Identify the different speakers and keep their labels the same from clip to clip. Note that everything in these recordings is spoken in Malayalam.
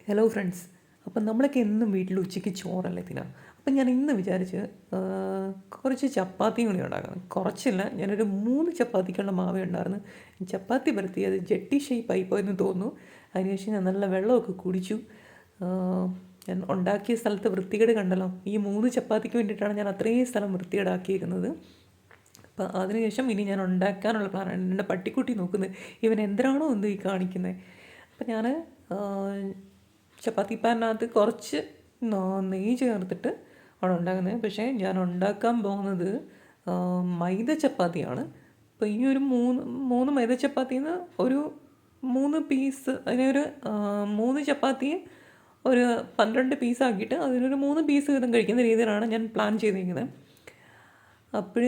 Speaker 1: Hello friends. അപ്പം നമ്മളൊക്കെ എന്നും വീട്ടിൽ ഉച്ചയ്ക്ക് ചോറല്ലേ തിന്നാം. അപ്പം ഞാൻ ഇന്ന് വിചാരിച്ച് കുറച്ച് ചപ്പാത്തിയും കൂടി ഉണ്ടാക്കണം. കുറച്ചില്ല, ഞാനൊരു 3 ചപ്പാത്തിക്കുള്ള മാവേ ഉണ്ടായിരുന്നു. ചപ്പാത്തി പരത്തി അത് ജെട്ടി ഷേപ്പായി പോയെന്ന് തോന്നുന്നു. അതിനുശേഷം ഞാൻ നല്ല വെള്ളമൊക്കെ കുടിച്ചു. ഞാൻ ഉണ്ടാക്കിയ സ്ഥലത്ത് വൃത്തികേട് കണ്ടല്ലോ. ഈ 3 ചപ്പാത്തിക്ക് വേണ്ടിയിട്ടാണ് ഞാൻ അത്രയും സ്ഥലം വൃത്തികേടാക്കിയിരുന്നത്. അപ്പം അതിനുശേഷം ഇനി ഞാൻ ഉണ്ടാക്കാനുള്ള പ്ലാനാണ്. എൻ്റെ പട്ടിക്കുട്ടി നോക്കുന്നത് ഇവൻ എന്തിനാണോ എന്തോ ഈ കാണിക്കുന്നത്. അപ്പം ഞാൻ ചപ്പാത്തി പാനിനകത്ത് കുറച്ച് നെയ്യ് ചേർത്തിട്ട് ആണ് ഉണ്ടാക്കുന്നത്. പക്ഷേ ഞാൻ ഉണ്ടാക്കാൻ പോകുന്നത് മൈദ ചപ്പാത്തിയാണ്. അപ്പോൾ ഈ ഒരു മൂന്ന് മൈദ ചപ്പാത്തിയിൽ നിന്ന് ഒരു 3 പീസ്, അതിനൊരു 3 ചപ്പാത്തിയെ ഒരു 12 പീസാക്കിയിട്ട് അതിനൊരു 3 പീസ് വീതം കഴിക്കുന്ന രീതിയിലാണ് ഞാൻ പ്ലാൻ ചെയ്തിരിക്കുന്നത്. അപ്പോൾ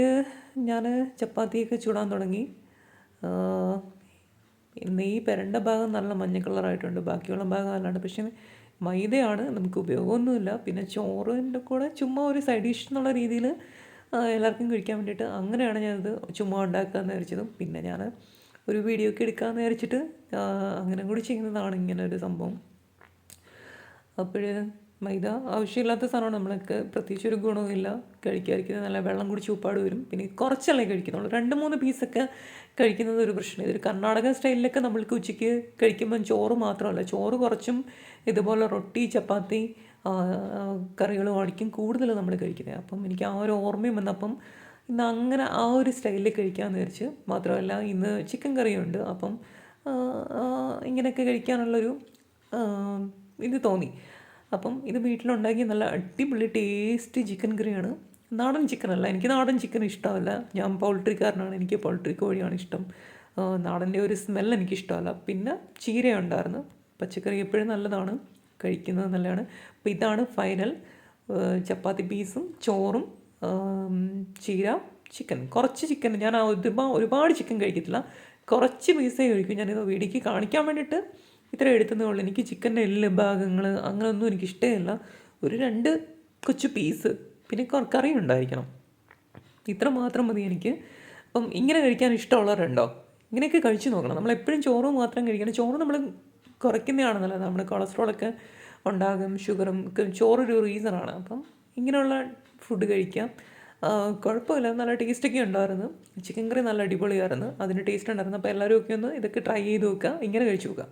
Speaker 1: ഞാൻ ചപ്പാത്തിയൊക്കെ ചുടാൻ തുടങ്ങി. നെയ്യ് പുരണ്ട ഭാഗം നല്ല മഞ്ഞ കളറായിട്ടുണ്ട്, ബാക്കിയുള്ള ഭാഗം അല്ലാണ്ട്. പക്ഷേ മൈദയാണ്, നമുക്ക് ഉപയോഗമൊന്നുമില്ല. പിന്നെ ചോറിൻ്റെ കൂടെ ചുമ്മാ ഒരു സൈഡ് ഡിഷ് എന്നുള്ള രീതിയിൽ എല്ലാവർക്കും കഴിക്കാൻ വേണ്ടിയിട്ട് അങ്ങനെയാണ് ഞാനത് ചുമ്മാ ഉണ്ടാക്കാമെന്ന് വിചാരിച്ചതും. പിന്നെ ഞാൻ ഒരു വീഡിയോ ഒക്കെ എടുക്കാമെന്ന് വിചാരിച്ചിട്ട് അങ്ങനെ കൂടി ചെയ്യുന്നതാണ് ഇങ്ങനെ ഒരു സംഭവം. അപ്പോൾ മൈദ ആവശ്യമില്ലാത്ത സാധനമാണ്. നമ്മൾക്ക് പ്രത്യേകിച്ച് ഒരു ഗുണവുമില്ല. കഴിക്കാതിരിക്കുന്നത് നല്ല വെള്ളം കുടിച്ച് ഉപ്പാട് വരും. പിന്നെ കുറച്ചല്ലേ കഴിക്കുന്നുള്ളൂ, 2-3 പീസൊക്കെ കഴിക്കുന്നത് ഒരു പ്രശ്നം. ഇതൊരു കർണാടക സ്റ്റൈലിലൊക്കെ നമ്മൾക്ക് ഉച്ചയ്ക്ക് കഴിക്കുമ്പം ചോറ് മാത്രമല്ല, ചോറ് കുറച്ചും ഇതുപോലെ റൊട്ടി, ചപ്പാത്തി, കറികളും ആയിരിക്കും കൂടുതൽ നമ്മൾ കഴിക്കുന്നത്. അപ്പം എനിക്ക് ആ ഒരു ഓർമ്മയും വന്നപ്പം ഇന്ന് അങ്ങനെ ആ ഒരു സ്റ്റൈലിൽ കഴിക്കാമെന്ന് വിചാരിച്ച്. മാത്രമല്ല ഇന്ന് ചിക്കൻ കറിയുണ്ട്. അപ്പം ഇങ്ങനെയൊക്കെ കഴിക്കാനുള്ളൊരു ഇത് തോന്നി. അപ്പം ഇത് വീട്ടിലുണ്ടാക്കിയ നല്ല അടിപൊളി ടേസ്റ്റ് ചിക്കൻ കറിയാണ്. നാടൻ ചിക്കനല്ല, എനിക്ക് നാടൻ ചിക്കൻ ഇഷ്ടമല്ല. ഞാൻ പൗൾട്രിക്കാരനാണ്, എനിക്ക് പൗൾട്രി കോഴിയാണ് ഇഷ്ടം. നാടൻ്റെ ഒരു സ്മെൽ എനിക്കിഷ്ടമല്ല. പിന്നെ ചീര ഉണ്ടായിരുന്നു. പച്ചക്കറി എപ്പോഴും നല്ലതാണ്, കഴിക്കുന്നത് നല്ലതാണ്. അപ്പോൾ ഇതാണ് ഫൈനൽ. ചപ്പാത്തി പീസും ചോറും ചീര, ചിക്കൻ, കുറച്ച് ചിക്കൻ. ഞാൻ ഒരുപാട് ചിക്കൻ കഴിക്കത്തില്ല, കുറച്ച് പീസേ കഴിക്കും. ഞാനിത് വീഡിയോക്ക് കാണിക്കാൻ വേണ്ടിയിട്ട് ഇത്ര എടുത്തതേ ഉള്ളൂ. എനിക്ക് ചിക്കൻ്റെ എല്ല് ഭാഗങ്ങൾ അങ്ങനെയൊന്നും എനിക്ക് ഇഷ്ടമല്ല. ഒരു 2 കൊച്ചു പീസ്, പിന്നെ കറി ഉണ്ടായിരിക്കണം, ഇത്ര മാത്രം മതി എനിക്ക്. അപ്പം ഇങ്ങനെ കഴിക്കാൻ ഇഷ്ടമുള്ളവരുണ്ടോ? ഇങ്ങനെയൊക്കെ കഴിച്ച് നോക്കണം. നമ്മളെപ്പോഴും ചോറ് മാത്രം കഴിക്കണം. ചോറ് നമ്മൾ കുറയ്ക്കുന്നതാണെന്നല്ല, നമ്മുടെ കൊളസ്ട്രോളൊക്കെ ഉണ്ടാകും, ഷുഗറും. ചോറൊരു റീസണാണ്. അപ്പം ഇങ്ങനെയുള്ള ഫുഡ് കഴിക്കാം. കുഴപ്പമില്ല, നല്ല ടേസ്റ്റൊക്കെ ഉണ്ടായിരുന്നു. ചിക്കൻ കറി നല്ല അടിപൊളിയായിരുന്നു, അതിന് ടേസ്റ്റ് ഉണ്ടായിരുന്നു. അപ്പോൾ എല്ലാവരും ഒക്കെ ഒന്ന് ഇതൊക്കെ ട്രൈ ചെയ്ത് നോക്കുക, ഇങ്ങനെ കഴിച്ച് നോക്കുക.